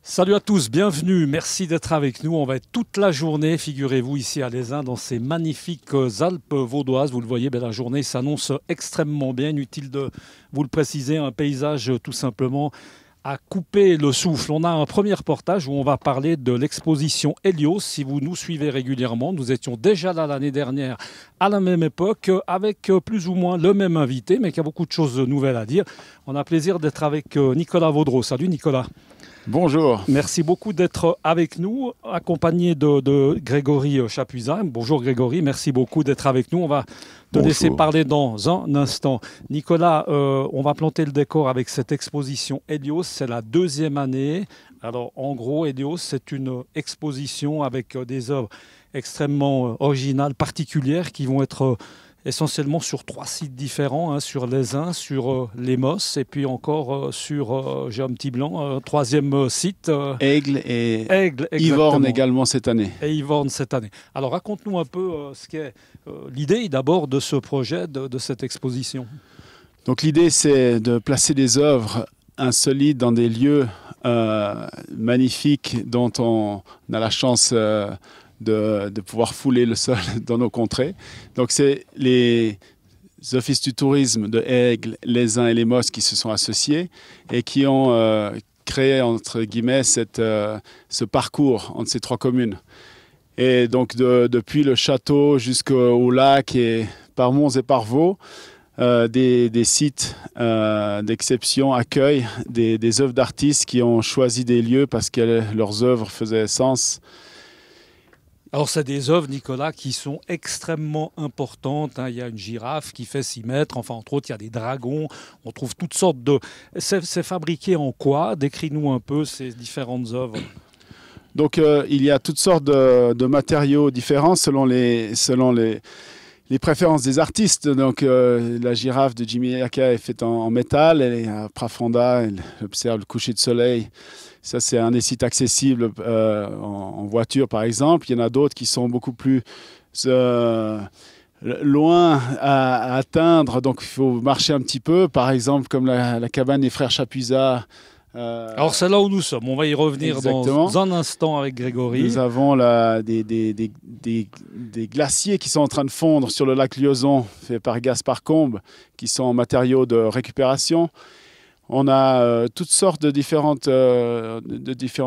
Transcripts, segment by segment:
Salut à tous, bienvenue, merci d'être avec nous. On va être toute la journée, figurez-vous, ici à Les Uns, dans ces magnifiques Alpes vaudoises. Vous le voyez, la journée s'annonce extrêmement bien. Inutile de vous le préciser, un paysage tout simplement à couper le souffle. On a un premier reportage où on va parler de l'exposition Hélios. Si vous nous suivez régulièrement, nous étions déjà là l'année dernière à la même époque avec plus ou moins le même invité, mais qui a beaucoup de choses nouvelles à dire. On a plaisir d'être avec Nicolas Vaudreau. Salut Nicolas. Bonjour. Merci beaucoup d'être avec nous, accompagné de Grégory Chapuisat. Bonjour Grégory, merci beaucoup d'être avec nous. On va te laisser parler dans un instant. Nicolas, on va planter le décor avec cette exposition Hélios. C'est la deuxième année. Alors en gros, Hélios, c'est une exposition avec des œuvres extrêmement originales, particulières, qui vont être essentiellement sur 3 sites différents, sur Les Uns, sur les Mosses, et puis encore sur, j'ai un petit blanc, troisième site. Aigle et Aigle, Yvorne également cette année. Et Yvorne cette année. Alors raconte-nous un peu ce qu'est l'idée d'abord de ce projet, de cette exposition. Donc l'idée c'est de placer des œuvres insolites dans des lieux magnifiques dont on a la chance de pouvoir fouler le sol dans nos contrées. Donc c'est les offices du tourisme de Aigle, Les Uns et les Mosses qui se sont associés et qui ont créé entre guillemets ce parcours entre ces 3 communes. Et donc depuis le château jusqu'au lac et par Mons et par Vaux, des sites d'exception accueillent des œuvres d'artistes qui ont choisi des lieux parce que leurs œuvres faisaient sens. Alors, c'est des œuvres, Nicolas, qui sont extrêmement importantes. Il y a une girafe qui fait 6 mètres. Enfin, entre autres, il y a des dragons. On trouve toutes sortes de... C'est fabriqué en quoi? Décris-nous un peu ces différentes œuvres. Donc, il y a toutes sortes de matériaux différents selon les préférences des artistes. Donc, la girafe de Jimmy Yaka est faite en métal. Elle est à Prafonda. Elle observe le coucher de soleil. Ça, c'est un des sites accessibles en voiture, par exemple. Il y en a d'autres qui sont beaucoup plus loin à atteindre. Donc, il faut marcher un petit peu. Par exemple, comme la cabane des frères Chapuisat. Alors, c'est là où nous sommes. On va y revenir dans un instant avec Grégory. Nous avons des glaciers qui sont en train de fondre sur le lac Liaison, fait par Gaspard Combes, qui sont en matériaux de récupération. On a toutes sortes de différents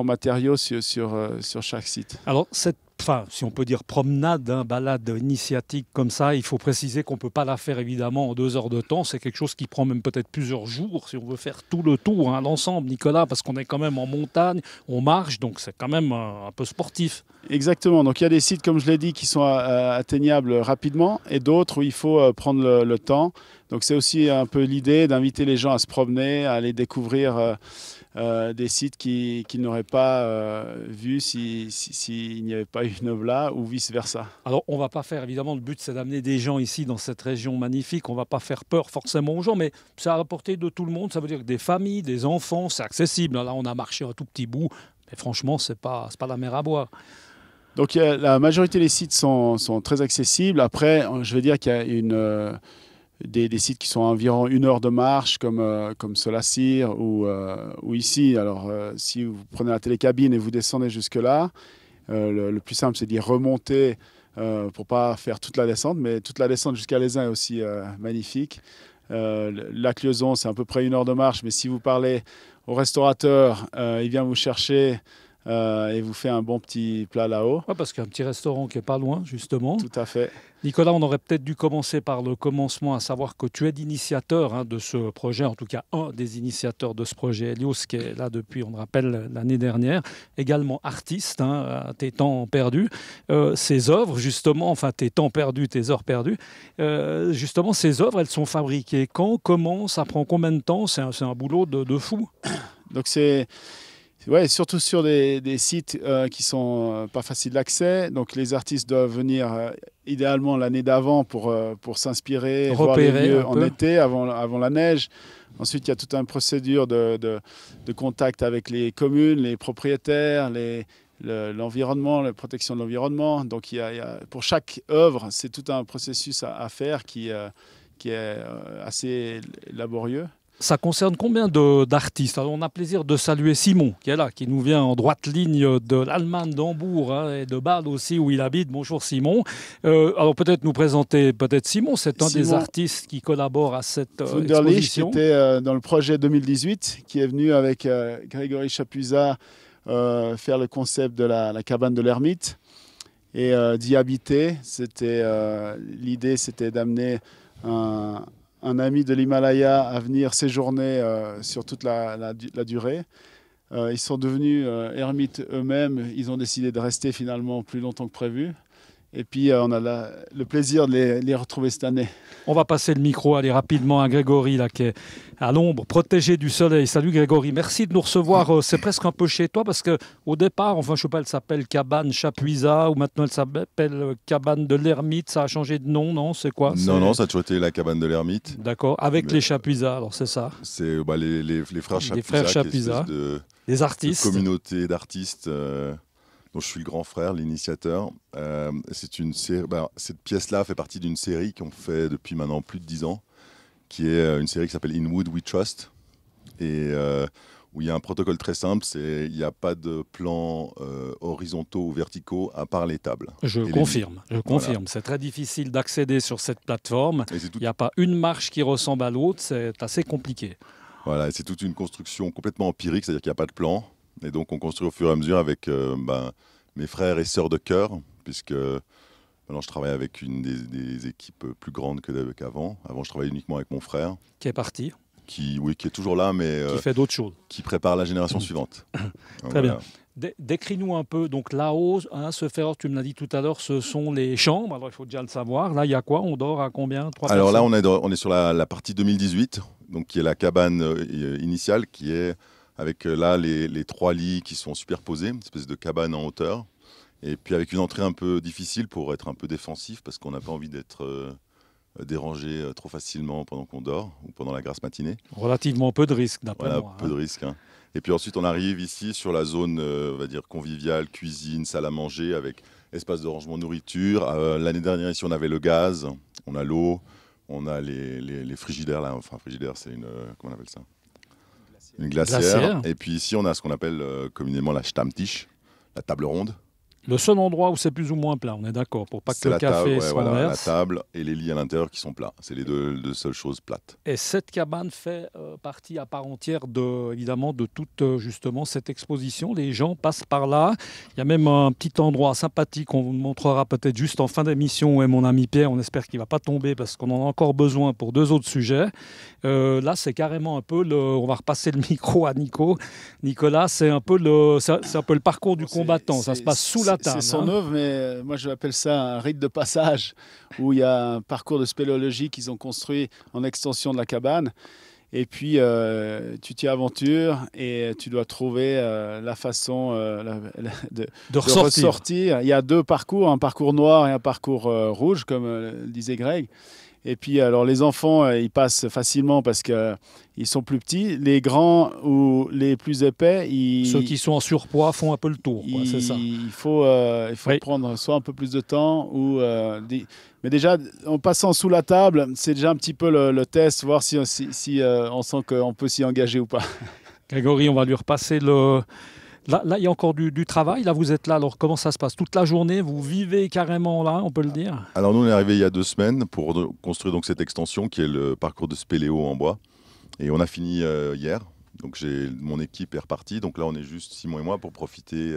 matériaux sur chaque site. Alors, si on peut dire promenade, balade initiatique comme ça, il faut préciser qu'on ne peut pas la faire évidemment en 2 heures de temps. C'est quelque chose qui prend même peut-être plusieurs jours si on veut faire tout le tour, l'ensemble, Nicolas, parce qu'on est quand même en montagne, on marche, donc c'est quand même un peu sportif. Exactement. Donc il y a des sites, comme je l'ai dit, qui sont atteignables rapidement et d'autres où il faut prendre le temps. Donc c'est aussi un peu l'idée d'inviter les gens à se promener, à aller découvrir des sites qu'ils n'auraient pas vus s'il n'y avait pas eu une œuvre là ou vice-versa. Alors on ne va pas faire, évidemment, le but c'est d'amener des gens ici dans cette région magnifique. On ne va pas faire peur forcément aux gens, mais c'est à la portée de tout le monde. Ça veut dire que des familles, des enfants, c'est accessible. Là on a marché un tout petit bout, mais franchement c'est pas la mer à boire. Donc la majorité des sites sont très accessibles. Après, je veux dire qu'il y a des sites qui sont à environ 1 heure de marche, comme Solacir ou ici. Alors, si vous prenez la télécabine et vous descendez jusque-là, le plus simple, c'est d'y remonter pour ne pas faire toute la descente. Mais toute la descente jusqu'à Les Uns est aussi magnifique. Le lac Liaison, c'est à peu près 1 heure de marche. Mais si vous parlez au restaurateur, il vient vous chercher et vous fait un bon petit plat là-haut. Ouais, parce qu'il y a un petit restaurant qui n'est pas loin, justement. Tout à fait. Nicolas, on aurait peut-être dû commencer par le commencement, à savoir que tu es l'initiateur de ce projet, en tout cas un des initiateurs de ce projet, Hélios, qui est là depuis, on le rappelle, l'année dernière, également artiste, tes temps perdus. Ces œuvres, justement, enfin tes temps perdus, tes heures perdues, justement, ces œuvres, elles sont fabriquées quand, comment, ça prend combien de temps? C'est un boulot de fou. Donc surtout sur des sites qui sont pas faciles d'accès. Donc les artistes doivent venir idéalement l'année d'avant pour s'inspirer, voir les lieux en été avant la neige. Ensuite, il y a toute une procédure de contact avec les communes, les propriétaires, l'environnement, la protection de l'environnement. Donc pour chaque œuvre, c'est tout un processus à faire qui est assez laborieux. Ça concerne combien d'artistes? Alors, on a plaisir de saluer Simon, qui est là, qui nous vient en droite ligne de l'Allemagne, d'Hambourg, hein, et de Bâle aussi, où il habite. Bonjour Simon. Alors peut-être nous présenter, Simon, c'est un des artistes qui collabore à cette Wunderlich, exposition. qui était dans le projet 2018, qui est venu avec Grégory Chapuzat faire le concept de la cabane de l'ermite et d'y habiter. L'idée, c'était d'amener un ami de l'Himalaya à venir séjourner sur toute la durée. Ils sont devenus ermites eux-mêmes. Ils ont décidé de rester finalement plus longtemps que prévu. Et puis, on a le plaisir de les retrouver cette année. On va passer le micro, aller rapidement à Grégory, là, qui est à l'ombre, protégé du soleil. Salut Grégory, merci de nous recevoir. C'est presque un peu chez toi, parce qu'au départ, enfin, je sais pas, elle s'appelle Cabane Chapuisat, ou maintenant elle s'appelle Cabane de l'Ermite. Ça a changé de nom, non? C'est quoi? Non, ça a toujours été la Cabane de l'Ermite. D'accord, avec les Chapuisat, alors c'est ça? C'est les frères Chapuisat, les frères Chapuisat, des artistes. De communauté d'artistes. Dont je suis le grand frère, l'initiateur. C'est une série. Cette pièce-là fait partie d'une série qu'on fait depuis maintenant plus de 10 ans, qui est une série qui s'appelle In Wood We Trust, et où il y a un protocole très simple, il n'y a pas de plans horizontaux ou verticaux à part les tables. Je confirme. Voilà. C'est très difficile d'accéder sur cette plateforme. Il n'y a pas une marche qui ressemble à l'autre, c'est assez compliqué. Voilà, c'est toute une construction complètement empirique, c'est-à-dire qu'il n'y a pas de plan. Et donc, on construit au fur et à mesure avec mes frères et sœurs de cœur, puisque maintenant, je travaille avec une des équipes plus grandes qu'avant. Avant, je travaillais uniquement avec mon frère. Qui est parti. Qui est toujours là, mais... qui fait d'autres choses. Qui prépare la génération suivante. Très bien. Décris-nous un peu. Donc là-haut, ce fer, tu me l'as dit tout à l'heure, ce sont les chambres. Alors, il faut déjà le savoir. Là, il y a quoi? On dort à combien? 3 Alors personnes? là, on est sur la partie 2018, donc qui est la cabane initiale, qui est... avec là les 3 lits qui sont superposés, une espèce de cabane en hauteur, et puis avec une entrée un peu difficile pour être un peu défensif, parce qu'on n'a pas envie d'être dérangé trop facilement pendant qu'on dort, ou pendant la grasse matinée. Relativement peu de risques, d'après moi. Peu de risques. Hein. Et puis ensuite, on arrive ici sur la zone, on va dire, conviviale, cuisine, salle à manger, avec espace de rangement nourriture. L'année dernière, ici, on avait le gaz, on a l'eau, on a les frigidaires, là. Enfin, frigidaire, c'est comment on appelle ça? Une glacière. Et puis ici, on a ce qu'on appelle communément la Stammtisch, la table ronde. Le seul endroit où c'est plus ou moins plat, on est d'accord, pour pas que le café se renverse. La table et les lits à l'intérieur qui sont plats. C'est les deux seules choses plates. Et cette cabane fait partie à part entière, évidemment, de toute justement cette exposition. Les gens passent par là. Il y a même un petit endroit sympathique qu'on vous montrera peut-être juste en fin d'émission, où est mon ami Pierre. On espère qu'il ne va pas tomber parce qu'on en a encore besoin pour 2 autres sujets. Là, c'est carrément un peu on va repasser le micro à Nicolas, c'est un peu le parcours du combattant. Ça se passe sous la table. C'est son œuvre, mais moi je appelle ça un rite de passage, où il y a un parcours de spéléologie qu'ils ont construit en extension de la cabane. Et puis tu t'y aventures et tu dois trouver la façon de ressortir. Il y a 2 parcours, un parcours noir et un parcours rouge, comme disait Greg. Et puis, alors, les enfants, ils passent facilement parce qu'ils sont plus petits. Les grands ou les plus épais, ceux qui sont en surpoids font un peu le tour, c'est ça. Il faut prendre soit un peu plus de temps mais déjà, en passant sous la table, c'est déjà un petit peu le test, voir si on sent qu'on peut s'y engager ou pas. Grégory, on va lui repasser Là, il y a encore du travail. Là, vous êtes là. Alors, comment ça se passe? Toute la journée, vous vivez carrément là, on peut le dire? Alors, nous, on est arrivé il y a 2 semaines pour construire donc cette extension qui est le parcours de spéléo en bois. Et on a fini hier. Donc, mon équipe est repartie. Donc là, on est juste Simon et moi pour profiter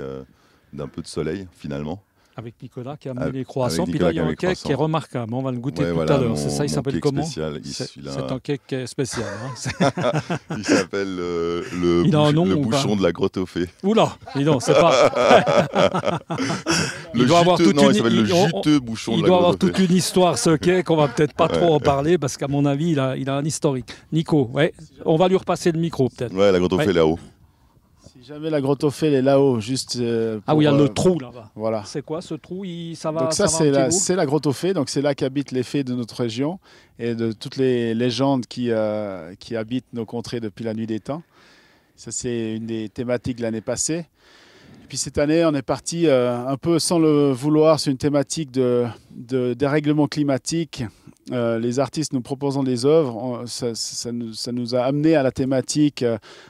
d'un peu de soleil, finalement. Avec Nicolas qui a amené les croissants. Puis là, il y a un cake qui est remarquable. On va le goûter tout à l'heure. C'est ça, il s'appelle comment? C'est un cake spécial. Hein. Il s'appelle le bouchon de la grotte aux fées. Oula, dis donc, c'est pas... il s'appelle le juteux bouchon de la grotte aux fées. Il doit avoir toute une histoire, ce cake. On va peut-être pas trop en parler parce qu'à mon avis, il a un historique. Nico, on va lui repasser le micro peut-être. Ouais, la grotte aux fées là-haut. Si jamais la grotte aux fées, elle est là-haut, juste. Ah oui, il y a le trou là-bas. Voilà. C'est quoi ce trou? Ça va. Donc ça, c'est la grotte aux fées. Donc c'est là qu'habitent les fées de notre région et de toutes les légendes qui habitent nos contrées depuis la nuit des temps. Ça, c'est une des thématiques de l'année passée. Et puis cette année, on est parti un peu sans le vouloir sur une thématique de dérèglement climatique les artistes nous proposant des œuvres, ça nous a amené à la thématique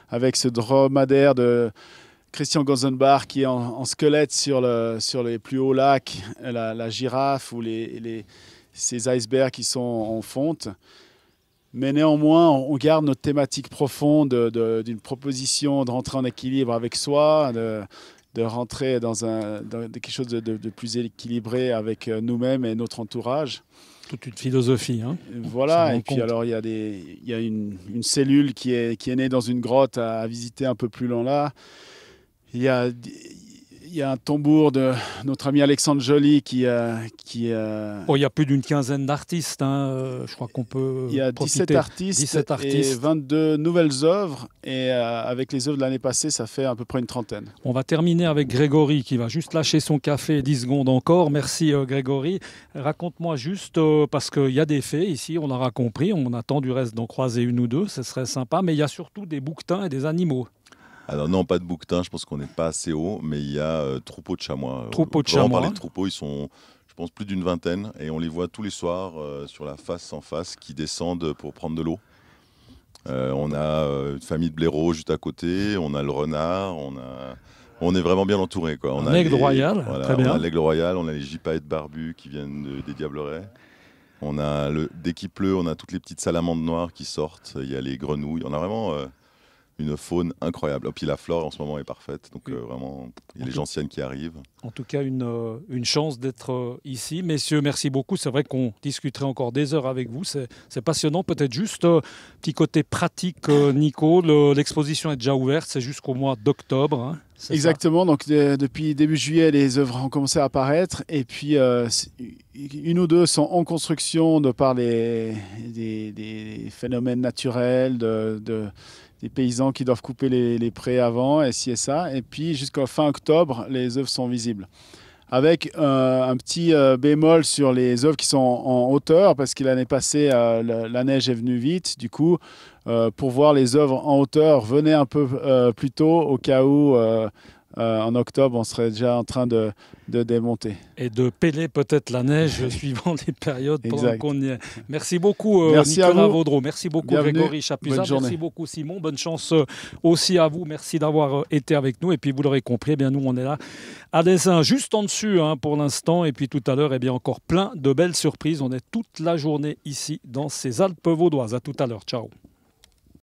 avec ce dromadaire de Christian Gonzenbach qui est en squelette sur les plus hauts lacs, la girafe ou ces icebergs qui sont en fonte. Mais néanmoins, on garde notre thématique profonde d'une proposition de rentrer en équilibre avec soi, de rentrer dans quelque chose de plus équilibré avec nous-mêmes et notre entourage. Toute une philosophie. Hein, voilà, et puis alors il y a une cellule qui est née dans une grotte à visiter un peu plus loin là. Il y a un tambour de notre ami Alexandre Joly qui Oh, il y a plus d'une quinzaine d'artistes, hein, je crois qu'on peut Il y a 17 artistes et 22 nouvelles œuvres. Et avec les œuvres de l'année passée, ça fait à peu près une trentaine. On va terminer avec Grégory qui va juste lâcher son café 10 secondes encore. Merci Grégory. Raconte-moi juste, parce qu'il y a des faits ici, on aura compris, on attend du reste d'en croiser une ou deux, ce serait sympa, mais il y a surtout des bouquetins et des animaux. Alors non, pas de bouquetin, je pense qu'on n'est pas assez haut, mais il y a troupeaux de chamois. Troupeaux de chamois. On parle des troupeaux, ils sont, je pense, plus d'une vingtaine, et on les voit tous les soirs sur la face en face qui descendent pour prendre de l'eau. On a une famille de blaireaux juste à côté, on a le renard, on est vraiment bien entouré, quoi. On a l'aigle royal, voilà, très bien. On a l'aigle royal, on a les gypaètes barbus qui viennent des diablerets. On a dès qu'il pleut, on a toutes les petites salamandres noires qui sortent, il y a les grenouilles, on a vraiment... une faune incroyable. Et puis la flore en ce moment est parfaite. Donc vraiment, il y a les gentianes qui arrivent. En tout cas, une chance d'être ici. Messieurs, merci beaucoup. C'est vrai qu'on discuterait encore des heures avec vous. C'est passionnant. Peut-être juste petit côté pratique, Nico. L'exposition est déjà ouverte. C'est jusqu'au mois d'octobre. Hein. Exactement. Donc depuis début juillet, les œuvres ont commencé à apparaître. Et puis une ou deux sont en construction de par des phénomènes naturels, des paysans qui doivent couper les prés avant, et ci et ça. Et puis jusqu'à fin octobre, les œuvres sont visibles. Avec un petit bémol sur les œuvres qui sont en hauteur, parce que l'année passée, la neige est venue vite. Du coup, pour voir les œuvres en hauteur, venez un peu plus tôt, au cas où en octobre, on serait déjà en train de démonter. Et de peler peut-être la neige suivant les périodes pendant qu'on y est. Merci beaucoup merci Nicolas Vaudreau. Merci beaucoup Bienvenue. Grégory Chapuzat. Merci beaucoup Simon. Bonne chance aussi à vous. Merci d'avoir été avec nous. Et puis vous l'aurez compris, eh bien, nous on est là à Dessin, juste en dessus pour l'instant. Et puis tout à l'heure, eh bien, encore plein de belles surprises. On est toute la journée ici dans ces Alpes vaudoises. À tout à l'heure. Ciao.